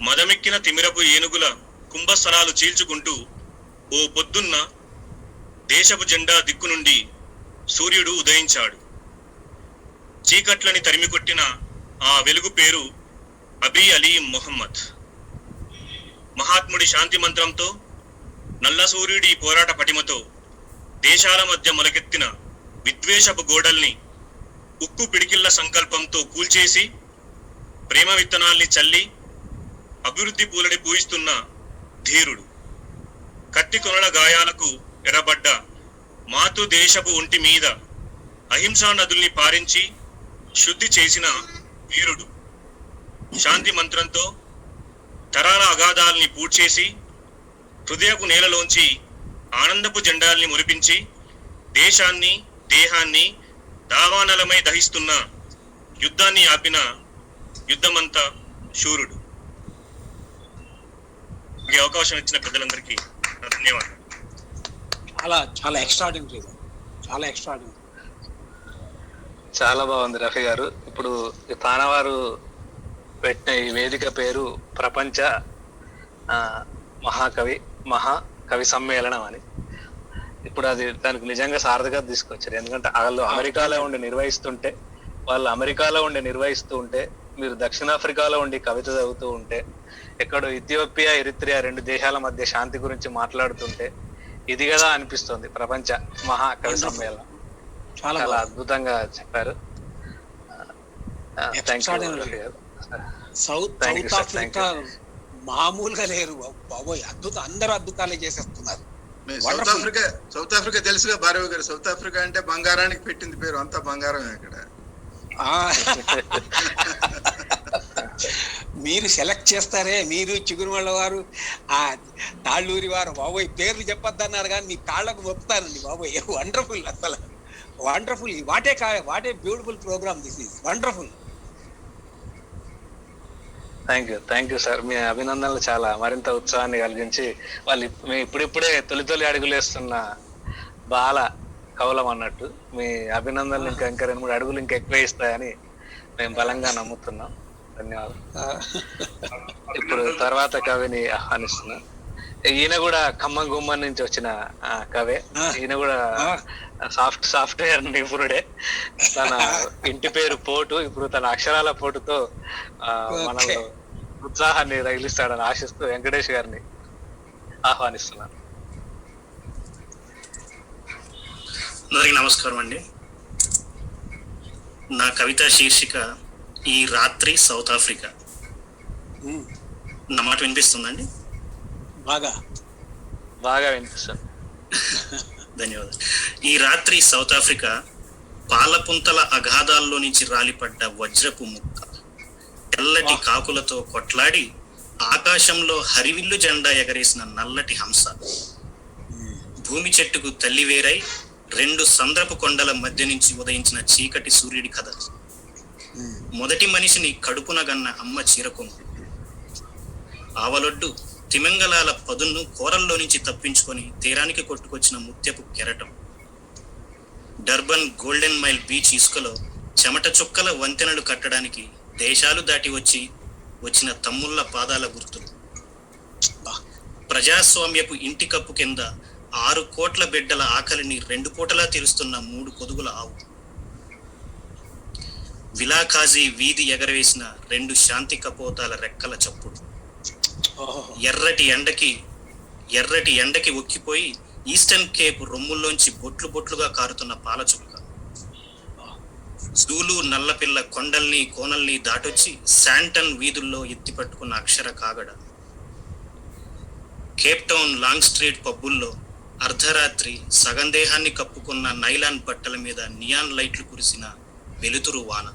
మదమెక్కిన తిమిరపు ఏనుగుల కుంభస్థలాలు చీల్చుకుంటూ ఓ పొద్దున్న దేశపు జెండా దిక్కు నుండి సూర్యుడు ఉదయించాడు. చీకట్లని తరిమికొట్టిన ఆ వెలుగు పేరు అబీ అలీ మొహమ్మద్. మహాత్ముడి శాంతి మంత్రంతో, నల్ల సూర్యుడి పోరాట పటిమతో దేశాల మధ్య మొలకెత్తిన విద్వేషపు గోడల్ని ఉక్కు పిడికిళ్ల సంకల్పంతో కూల్చేసి ప్రేమ విత్తనాల్ని చల్లి అభివృద్ధి పూలడి పూయిస్తున్న ధీరుడు. కత్తి కొనల గాయాలకు ఎర్రబడ్డ మాతృ దేశపు ఒంటి మీద అహింసా నదుల్ని పారించి శుద్ధి చేసిన వీరుడు. శాంతి మంత్రంతో తరాల అగాధాల్ని పూడ్చేసి హృదయపు నేలలోంచి ఆనందపు జెండాల్ని మురిపించి దేశాన్ని దేహాన్ని దావానలమై దహిస్తున్న యుద్ధాన్ని ఆపిన యుద్ధమంతా శూరుడు. ఈ అవకాశం ఇచ్చిన పెద్దలందరికీ ధన్యవాదాలు. చాలా చాలా ఎక్స్ట్రాడినరీ, చాలా ఎక్స్ట్రాడినరీ. చాలా బాగుంది రఫీ గారు. ఇప్పుడు తానవారు పెట్టిన ఈ వేదిక పేరు ప్రపంచ మహాకవి సమ్మేళనం అని. ఇప్పుడు అది దానికి నిజంగా సార్థకత తీసుకొచ్చారు. ఎందుకంటే వాళ్ళు అమెరికాలో ఉండి నిర్వహిస్తూ ఉంటే మీరు దక్షిణాఫ్రికాలో ఉండి కవిత చదువుతూ ఉంటే, ఎక్కడో ఇథియోపియా ఎరిత్రియా 2 దేశాల మధ్య శాంతి గురించి మాట్లాడుతుంటే ఇది కదా అనిపిస్తుంది ప్రపంచ మహాకవి సమ్మేళనం. చాలా అద్భుతంగా చెప్పారు. సౌత్ ఆఫ్రికా మామూలుగా లేరు బాబోయ్, అందరూ అద్భుతాలే చేసేస్తున్నారు. సౌత్ ఆఫ్రికా తెలుసుగా భార్గవ గారు. సౌత్ ఆఫ్రికా అంటే బంగారానికి పెట్టింది పేరు, అంతా బంగారమే అక్కడ. మీరు సెలెక్ట్ చేస్తారే, మీరు చిగురుమళ్ళ వారు, ఆ తాళ్ళూరి వారు, బాబోయ్ పేర్లు చెప్పొద్దన్నారు కానీ మీ కాళ్ళకు మొక్కుతానండి బాబోయ్. వండర్ఫుల్, అసలు wonderful. What a beautiful programme, this is wonderful. Thank you sir. మీ అభినందనలు చాలా మరింత ఉత్సాహాన్ని కలిగించి వాళ్ళు ఇప్పుడిప్పుడే తొలి అడుగులు వేస్తున్న బాల కవులం అన్నట్టు మీ అభినందనలు ఇంకా 2-3 అడుగులు ఇంకా ఎక్కువ ఇస్తాయని మేము బలంగా నమ్ముతున్నాం. ధన్యవాదాలు. ఇప్పుడు తర్వాత కవిని ఆహ్వానిస్తున్నాం. ఈయన కూడా ఖమ్మం గుమ్మం నుంచి వచ్చిన కవే. ఈయన కూడా సాఫ్ట్వేర్ నిపుణుడే. తన ఇంటి పేరు పోటు. ఇప్పుడు తన అక్షరాల పోటుతో మనలో ఉత్సాహాన్ని రగిలిస్తాడని ఆశిస్తూ వెంకటేష్ గారిని ఆహ్వానిస్తున్నాను. అందరికీ నమస్కారం అండి. నా కవిత శీర్షిక ఈ రాత్రి సౌత్ ఆఫ్రికా. నా మాట వినిపిస్తుందండి? బాగా వినిపిస్తుంది. ధన్యవాదాలు. ఈ రాత్రి సౌత్ ఆఫ్రికా పాలపుంతల అగాధాల్లో నుంచి రాలిపడ్డ వజ్రపు ముక్క, తెల్లటి కాకులతో కొట్లాడి ఆకాశంలో హరివిల్లు జెండా ఎగరేసిన నల్లటి హంస, భూమి చెట్టుకు తల్లి వేరై 2 సంద్రపు కొండల మధ్య నుంచి ఉదయించిన చీకటి సూర్యుడి కథ, మొదటి మనిషిని కడుపున గన్న అమ్మ చీరకొమ్ము, ఆవలొడ్డు తిమింగలాల పదును కోరల్లో నుంచి తప్పించుకొని తీరానికి కొట్టుకొచ్చిన ముత్యపు కెరటం, డర్బన్ గోల్డెన్ మైల్ బీచ్ ఇసుకలో చెమట చుక్కల వంతెనలు కట్టడానికి దేశాలు దాటి వచ్చిన తమ్ముళ్ళ పాదాల గుర్తులు, ప్రజాస్వామ్యపు ఇంటి కప్పు కింద 6 కోట్ల బిడ్డల ఆకలిని 2 పూటలా తీరుస్తున్న 3 పొదుగుల ఆవు, విలాఖాజీ వీధి ఎగరవేసిన 2 శాంతి కపోతాల రెక్కల చప్పుడు, ఎర్రటి ఎండకి ఒక్కిపోయి ఈస్టర్న్ కేప్ రొమ్ముల్లోంచి బొట్లుగా కారుతున్న పాల చుక్క, జూలు నల్లపిల్ల కొండల్ని కోనల్ని దాటొచ్చి శాంటన్ వీధుల్లో ఎత్తి పట్టుకున్న అక్షర కాగడ, కేప్ టౌన్ లాంగ్ స్ట్రీట్ పబ్బుల్లో అర్ధరాత్రి సగం దేహాన్ని కప్పుకున్న నైలాన్ బట్టల మీద నియాన్ లైట్లు కురిసిన వెలుతురు వాన,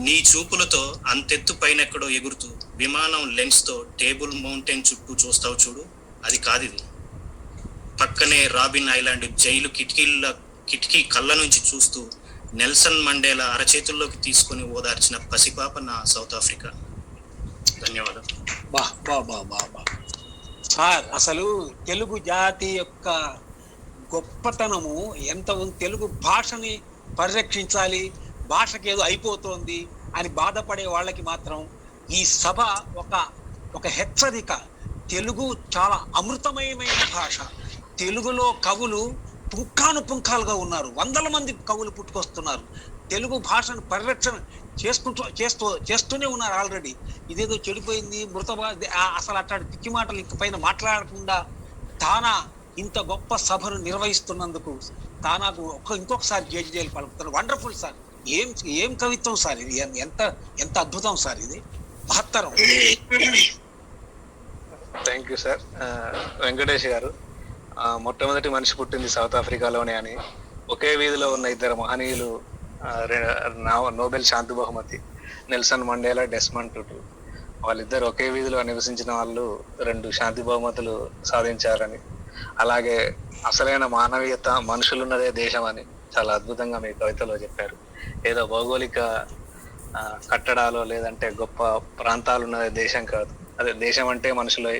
నీ చూపులతో అంతెత్తు పైనెక్కడో ఎగురుతూ విమానం లెన్స్ తో టేబుల్ మౌంటైన్ చుట్టూ చూస్తావు చూడు, అది కాదిది. పక్కనే రాబిన్ ఐలాండ్ జైలు కిటికీ కళ్ళ నుంచి చూస్తూ నెల్సన్ మండేలా అరచేతుల్లోకి తీసుకొని ఓదార్చిన పసిపాప నా సౌత్ ఆఫ్రికా. ధన్యవాదాలు. సార్, అసలు తెలుగు జాతి యొక్క గొప్పతనము ఎంత ఉంది. తెలుగు భాషని పరిరక్షించాలి, భాషకి ఏదో అయిపోతోంది అని బాధపడే వాళ్ళకి మాత్రం ఈ సభ ఒక హెచ్చరిక. తెలుగు చాలా అమృతమయమైన భాష. తెలుగులో కవులు పుంఖానుపుంఖాలుగా ఉన్నారు. 100 మంది కవులు పుట్టుకొస్తున్నారు. తెలుగు భాషను పరిరక్షణ చేస్తూనే ఉన్నారు ఆల్రెడీ. ఇదేదో చెడిపోయింది అసలు అట్లాంటి పిచ్చి మాటలు ఇంక పైన మాట్లాడకుండా తానా ఇంత గొప్ప సభను నిర్వహిస్తున్నందుకు తానాకు ఇంకొకసారి జేజేలు పలుకుతారు. Wonderful sir. ఏం కవిత్వం సార్ ఇది, ఎంత అద్భుతం సార్ ఇది, మహత్తరం. Thank you sir. వెంకటేష్ గారు, మొట్టమొదటి మనిషి పుట్టింది సౌత్ ఆఫ్రికాలోనే అని ఒకే వీధిలో ఉన్న ఇద్దరు మహనీయులు, నోబెల్ శాంతి బహుమతి నెల్సన్ మండేలా, డెస్మండ్ టుటు, వాళ్ళిద్దరు ఒకే వీధిలో నివసించిన వాళ్ళు 2 శాంతి బహుమతులు సాధించారని, అలాగే అసలైన మానవీయత మనుషులున్నదే దేశం అని చాలా అద్భుతంగా మీ కవితలో చెప్పారు. ఏదో భౌగోళిక కట్టడాలో లేదంటే గొప్ప ప్రాంతాలు ఉన్నదే దేశం కాదు, అదే దేశం అంటే మనుషులు,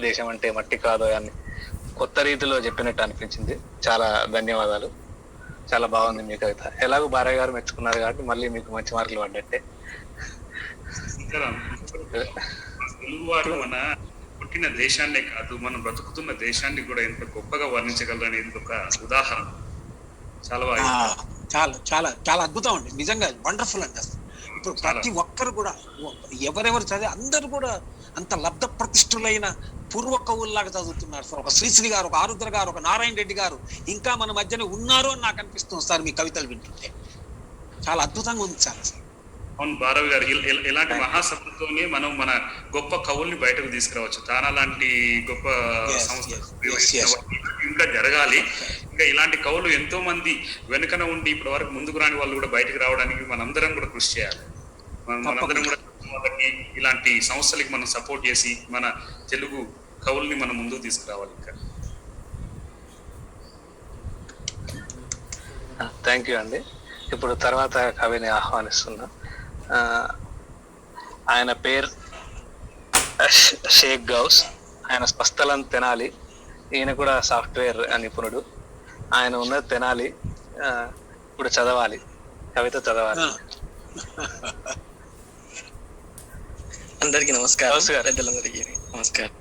దేశం అంటే మట్టి కాదు అని కొత్త రీతిలో చెప్పినట్టు అనిపించింది. చాలా ధన్యవాదాలు. చాలా బాగుంది మీ కవిత. ఎలాగో భార్య గారు మెచ్చుకున్నారు కాబట్టి మళ్ళీ మీకు మంచి మార్కులు పడ్డట్టే. తెలుగు వారు మన పుట్టిన దేశాన్నే కాదు, మనం బ్రతుకుతున్న దేశాన్ని కూడా ఎంత గొప్పగా వర్ణించగలరు అనేది ఒక ఉదాహరణ. చాలా బాగా, చాలా చాలా చాలా అద్భుతం అండి, నిజంగా వండర్ఫుల్ అండి. అసలు ఇప్పుడు ప్రతి ఒక్కరు కూడా ఎవరెవరు చదివి అందరూ కూడా అంత లబ్ధ ప్రతిష్ఠులైన పూర్వ కవుల్లాగా చదువుతున్నారు సార్. ఒక శ్రీశ్రీ గారు, ఒక ఆరుద్ర గారు, ఒక నారాయణ రెడ్డి గారు ఇంకా మన మధ్యన ఉన్నారు అని నాకు అనిపిస్తుంది సార్ మీ కవితలు వింటుంటే. చాలా అద్భుతంగా ఉంది సార్. అవును భారవి గారు, ఇలాంటి మహాసభలతోనే మనం మన గొప్ప కవుల్ని బయటకు తీసుకురావచ్చు. తానా లాంటి గొప్ప సంస్థ ఇంకా జరగాలి. ఇంకా ఇలాంటి కవులు ఎంతో మంది వెనుకన ఉండి ఇప్పటి వరకు ముందుకు రాని వాళ్ళు కూడా బయటకు రావడానికి మనందరం కూడా కృషి చేయాలి. మనందరం కూడా ఇలాంటి సంస్థలకి మనం సపోర్ట్ చేసి మన తెలుగు కవుల్ని మనం ముందుకు తీసుకురావాలి. ఇంకా థ్యాంక్ యూ అండి. ఇప్పుడు తర్వాత కవిని ఆహ్వానిస్తున్నా. ఆయన పేరు షేక్ గౌస్. ఆయన స్పష్టలం తెనాలి. ఈయన కూడా సాఫ్ట్వేర్ నిపుణుడు. ఆయన ఉన్నది తెనాలి. ఇప్పుడు చదవాలి, కవిత చదవాలి. అందరికీ నమస్కారం. పెద్దలందరికీ నమస్కారం.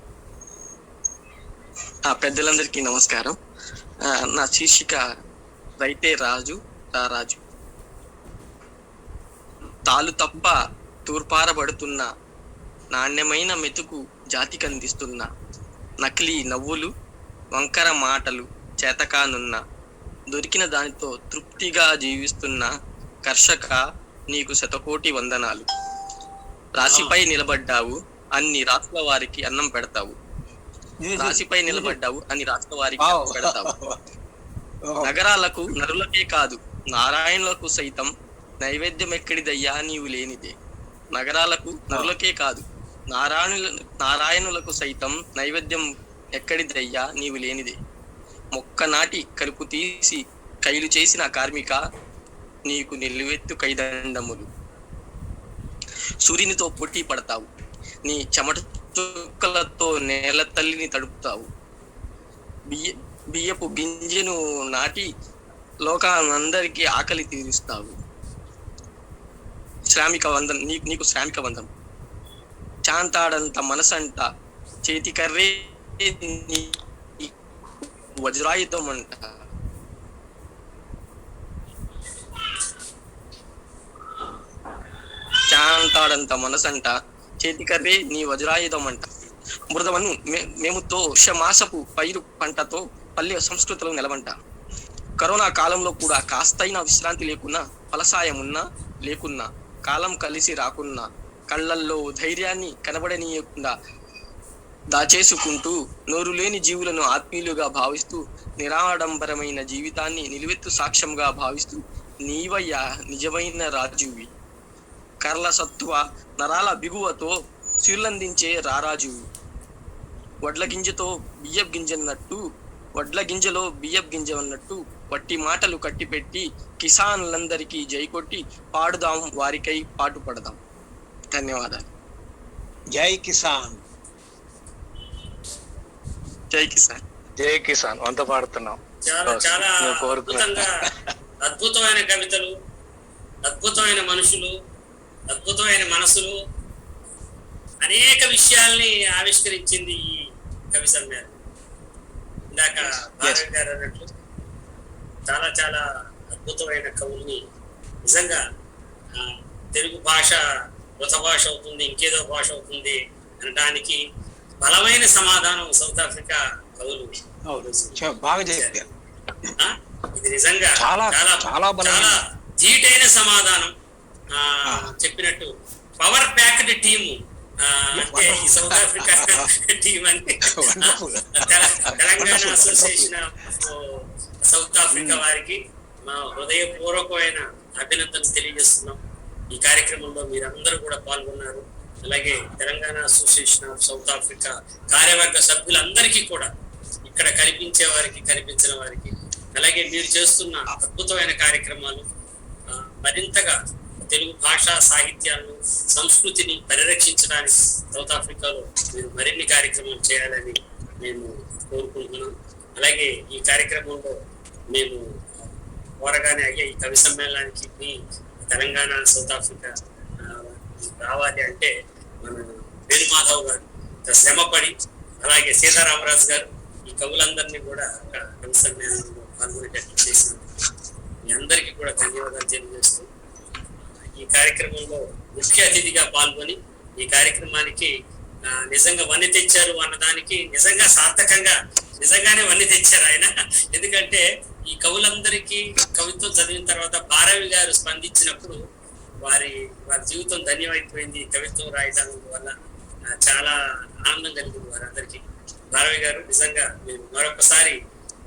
పెద్దలందరికీ నమస్కారం. నా శీర్షిక రైతే రాజు రారాజు. తాలు తప్ప తూర్పారబడుతున్న నాణ్యమైన మెతుకు జాతికి అందిస్తున్న నకిలీ నవ్వులు, వంకర మాటలు చేతకానున్న దొరికిన దానితో తృప్తిగా జీవిస్తున్న కర్షక నీకు శతకోటి వందనాలు. రాశిపై నిలబడ్డావు, అన్ని రాష్ట్రాల వారికి అన్నం పెడతావు. రాశిపై నిలబడ్డావు, అన్ని రాష్ట్రాల వారికి అన్నం పెడతావు. నగరాలకు నరులకే కాదు నారాయణులకు సైతం నైవేద్యం ఎక్కడిదయ్యా నీవు లేనిదే. నగరాలకు నరులకే కాదు నారాయణులకు సైతం నైవేద్యం ఎక్కడిదయ్యా నీవు లేనిదే. మొక్క నాటి కలుపు తీసి కైలు చేసిన కార్మిక నీకు నిలువెత్తు కైదండములు. సూర్యునితో పోటీ పడతావు, నీ చెమట చుక్కలతో నేల తల్లిని తడుపుతావు. బియ్యపు గింజను నాటి లోకానందరికీ ఆకలి తీరుస్తావు. శ్రామిక వందం నీకు శ్రామిక వందం. చాంతాడంత మనసంట చేతికర్రే వజ్రాయుధం అంట. చాంతాడంత మనసంట చేతికర్రే నీ వజ్రాయుధం అంట. మృదవను మేముతో మాసపు పైరు పంటతో పల్లె సంస్కృతిలో నిలవంట. కరోనా కాలంలో కూడా కాస్తైనా విశ్రాంతి లేకున్నా, ఫలసాయం ఉన్నా లేకున్నా, కాలం కలిసి రాకున్నా, కళ్ళల్లో ధైర్యాన్ని కనబడనీయకుండా దాచేసుకుంటూ నోరు లేని జీవులను ఆత్మీయులుగా భావిస్తూ నిరాడంబరమైన జీవితాన్ని నిలువెత్తు సాక్ష్యంగా భావిస్తూ నీవయ్యా నిజమైన రాజువి. కర్ల సత్వ నరాల బిగువతో సీర్లందించే రారాజు. వడ్ల గింజతో బియ్యపు గింజన్నట్టు, వడ్ల గింజలో బియ్యపు గింజ అన్నట్టు వట్టి మాటలు కట్టిపెట్టి కిసాన్లందరికీ జై కొట్టి పాడుదాం, వారికై పాటు పడదాం. ధన్యవాదాలు. జై కిసాన్. జై కిసాన్. జై కిసాన్. వంత పాడుతున్నాం. చాలా చాలా అద్భుతంగా, అద్భుతమైన కవితలు, అద్భుతమైన మనుషులు, అద్భుతమైన మనసులు, అనేక విషయాల్ని ఆవిష్కరించింది ఈ కవి సమ్మేళనం. ఇందాక భారవి గారు అన్నట్లు చాలా చాలా అద్భుతమైన కవుల్ని నిజంగా తెలుగు భాష కొత్త భాష అవుతుంది, ఇంకేదో భాష అవుతుంది అనడానికి బలమైన సమాధానం సౌత్ ఆఫ్రికా కవులు బాగా చెప్పారు. ఇది నిజంగా చాలా చాలా చాలా ధీటైన సమాధానం. చెప్పినట్టు పవర్ ప్యాక్డ్ టీము అంటే ఈ సౌత్ ఆఫ్రికా టీం అంటే Telangana association of south Africa వారికి మా హృదయపూర్వకమైన అభినందనలు తెలియజేస్తున్నాం. ఈ కార్యక్రమంలో మీరందరూ కూడా పాల్గొన్నారు. అలాగే Telangana association of south Africa కార్యవర్గ సభ్యులందరికీ కూడా, ఇక్కడ కనిపించే వారికి కనిపించిన వారికి, అలాగే మీరు చేస్తున్న అద్భుతమైన కార్యక్రమాలు మరింతగా తెలుగు భాష సాహిత్యాలను సంస్కృతిని పరిరక్షించడానికి సౌత్ ఆఫ్రికాలో మీరు మరిన్ని కార్యక్రమాలు చేయాలని మేము కోరుకుంటున్నాం. అలాగే ఈ కార్యక్రమంలో మేము కోరగానే అయ్యే ఈ కవి సమ్మేళనానికి మీ తెలంగాణ సౌత్ ఆఫ్రికా రావాలి అంటే మన వేణుమాధవ్ గారు శ్రమపడి, అలాగే సీతారామరాజు గారు ఈ కవులందరినీ కూడా కవి సమ్మేళనంలో పాల్గొనేటట్లు చేసినందుకు మీ అందరికీ కూడా ధన్యవాదాలు తెలియజేస్తూ, ఈ కార్యక్రమంలో ముఖ్య అతిథిగా పాల్గొని ఈ కార్యక్రమానికి నిజంగా వన్నె తెచ్చారు అన్నదానికి నిజంగా సార్థకంగా నిజంగానే వన్నె తెచ్చారు ఆయన. ఎందుకంటే ఈ కవులందరికీ కవిత్వం చదివిన తర్వాత భారవి గారు స్పందించినప్పుడు వారి జీవితం ధన్యమైపోయింది కవిత్వం రాయడం వల్ల. చాలా ఆనందం కలిగింది వారందరికీ. భారవి గారు నిజంగా మీరు మరొకసారి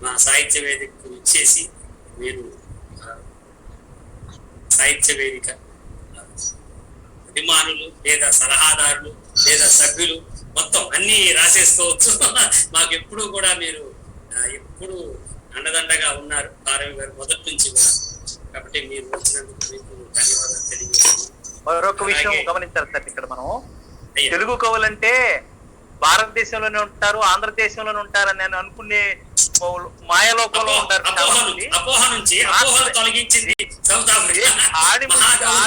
మా సాహిత్య వేదికకు ఇచ్చేసి మీరు సాహిత్య వేదిక అభిమానులు లేదా సలహాదారులు లేదా సభ్యులు మొత్తం అన్ని రాసేసుకోవచ్చు. మాకు ఎప్పుడు కూడా మీరు ఎప్పుడు అండదండగా ఉన్నారు భారవి గారు మొదటి నుంచి కూడా. కాబట్టి మీరు వచ్చినందుకు మీకు ధన్యవాదాలు తెలియజేస్తున్నాను. మరొక విషయం గమనించారు సార్, ఇక్కడ మనం తెలుగు కవులంటే భారతదేశంలోనే ఉంటారు, ఆంధ్రదేశంలోనే ఉంటారని నేను అనుకునే మాయలోకంలో ఉంటారు.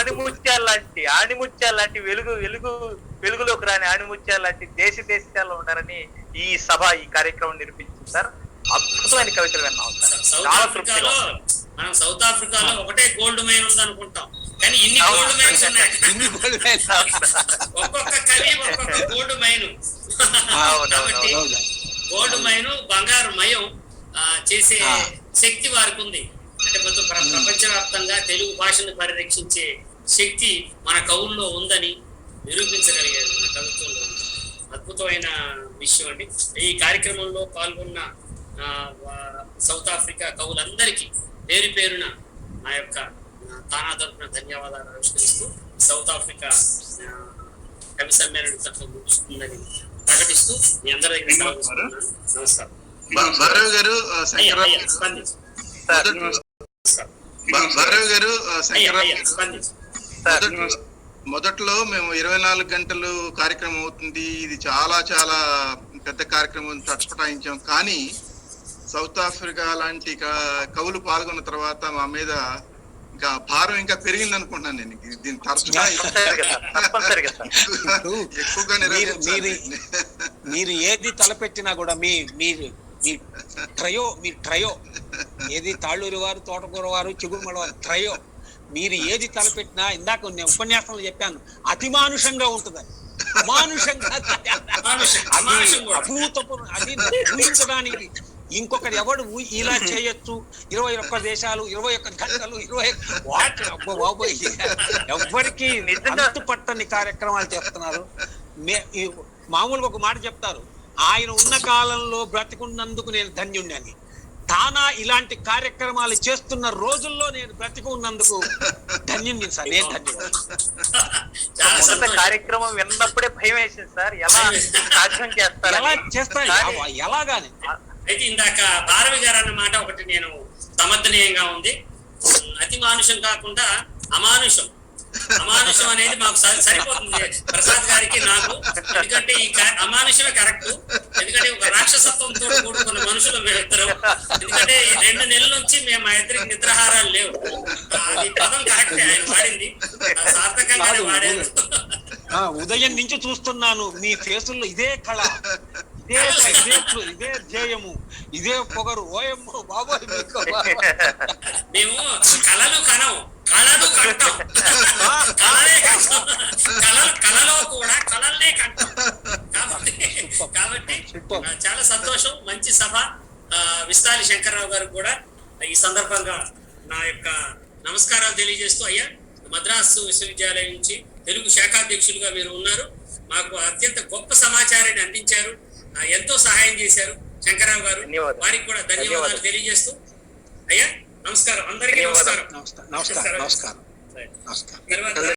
ఆణిముత్యాల లాంటి వెలుగులోకి రాని ఆణిముత్యాల లాంటి దేశాల్లో ఉంటారని ఈ సభ ఈ కార్యక్రమం నిరూపించింది సార్. అద్భుతమైన కవితలు విన్నాం సార్, చాలా తృప్తిగా. మనం సౌత్ ఆఫ్రికాలో ఒకటే గోల్డ్ మైన్ ఉంది అనుకుంటాం, కానీ ఇన్ని గోల్డ్ మైన్స్ ఉన్నాయి. ఒక్కొక్క కవి ఒక్కొక్క గోల్డ్ మైన్. కాబట్టి గోల్డ్ మైన్ బంగారు మయం చేసే శక్తి వారికి ఉంది. అంటే మొత్తం ప్రపంచవ్యాప్తంగా తెలుగు భాషను పరిరక్షించే శక్తి మన కవుల్లో ఉందని నిరూపించగలిగారు మన కవిత్వంలో. అద్భుతమైన విషయం అండి. ఈ కార్యక్రమంలో పాల్గొన్న సౌత్ ఆఫ్రికా కవులందరికీ పేరు పేరున నా యొక్క తానా తరపున ధన్యవాదాలు ఆవిష్కరిస్తూ సౌత్ ఆఫ్రికా కవి సమ్మేళనం చట్టం ముగుస్తుందని ప్రకటిస్తూ మీ అందరి నమస్కారం. భారవి గారు, మొదట్లో మేము 24 గంటలు కార్యక్రమం అవుతుంది, ఇది చాలా చాలా పెద్ద కార్యక్రమం తటపటాయించాం. కానీ సౌత్ ఆఫ్రికా లాంటి కవులు పాల్గొన్న తర్వాత మా మీద ఇంకా భారం ఇంకా పెరిగింది అనుకుంటున్నాను. నేను దీన్ని తరచుగా ఎక్కువగా మీరు ఏది తలపెట్టినా కూడా మీ ట్రయో ఏది తాళ్ళూరి వారు, తోటకూర వారు, చిగురుమల వారు ట్రయో, మీరు ఏది తలపెట్టినా ఇందాక నేను ఉపన్యాసంలో చెప్పాను అతిమానుషంగా ఉంటుంది. అమానుషంగా అభూతపూర్వ, అది ఊహించడానికి ఇంకొకరు ఎవడు ఇలా చేయొచ్చు. 21 దేశాలు, 21 గంటలు, 21 ఎవ్వరికి అంతు పట్టని కార్యక్రమాలు చేస్తున్నారు. మామూలుగా ఒక మాట చెప్తారు, ఆయన ఉన్న కాలంలో బ్రతికున్నందుకు నేను ధన్యుణ్ణి అని. తానా ఇలాంటి కార్యక్రమాలు చేస్తున్న రోజుల్లో నేను బ్రతికి ఉన్నందుకు ధన్యుణ్ణి సార్, నేను ధన్యుడు. కార్యక్రమం విన్నప్పుడే భయం వేసింది సార్, ఎలా సాధ్యం చేస్తారు, ఎలా చేస్తారు, ఎలాగానే. అయితే ఇందాక భారవి గారు అన్న మాట ఒకటి నేను సమర్థనీయంగా ఉంది. అతి మానుషం కాకుండా అమానుషం. అమానుషం అనేది మాకు సరిపోతుంది ప్రసాద్ గారికి, నాకు. ఎందుకంటే ఈ అమానుషమే కరెక్ట్. ఎందుకంటే ఒక రాక్షసత్వంతో కూడుకున్న మనుషులు మేమిద్దరం. ఎందుకంటే 2 నెలల నుంచి మేము మా ఇద్దరికి నిద్రాహారాలు లేవు. అది పదం కరెక్ట్, ఆయన వాడింది సార్థకంగానే వాడారు. ఉదయం నుంచి చూస్తున్నాను మీ ఫేసుల్లో ఇదే కళ, ఇదే ధ్యేయము, ఇదే పొగరు. ఓయమ్మో బాబోయ్, మేము కళలు కనం, కళలు కంటాం, కళలే కంటాం, కళలో కూడా కళలనే కంటాం. కాబట్టి చాలా సంతోషం, మంచి సభ. విస్తాలి శంకర్రావు గారు కూడా ఈ సందర్భంగా నా యొక్క నమస్కారాలు తెలియజేస్తూ, అయ్యా మద్రాసు విశ్వవిద్యాలయం నుంచి తెలుగు శాఖాధ్యక్షులుగా మీరు ఉన్నారు, మాకు అత్యంత గొప్ప సమాచారాన్ని అందించారు, ఎంతో సహాయం చేశారు శంకర్రావు గారు. వారికి కూడా ధన్యవాదాలు తెలియజేస్తూ, అయ్యా నమస్కారం, అందరికీ నమస్కారం. నమస్కారం. తర్వాత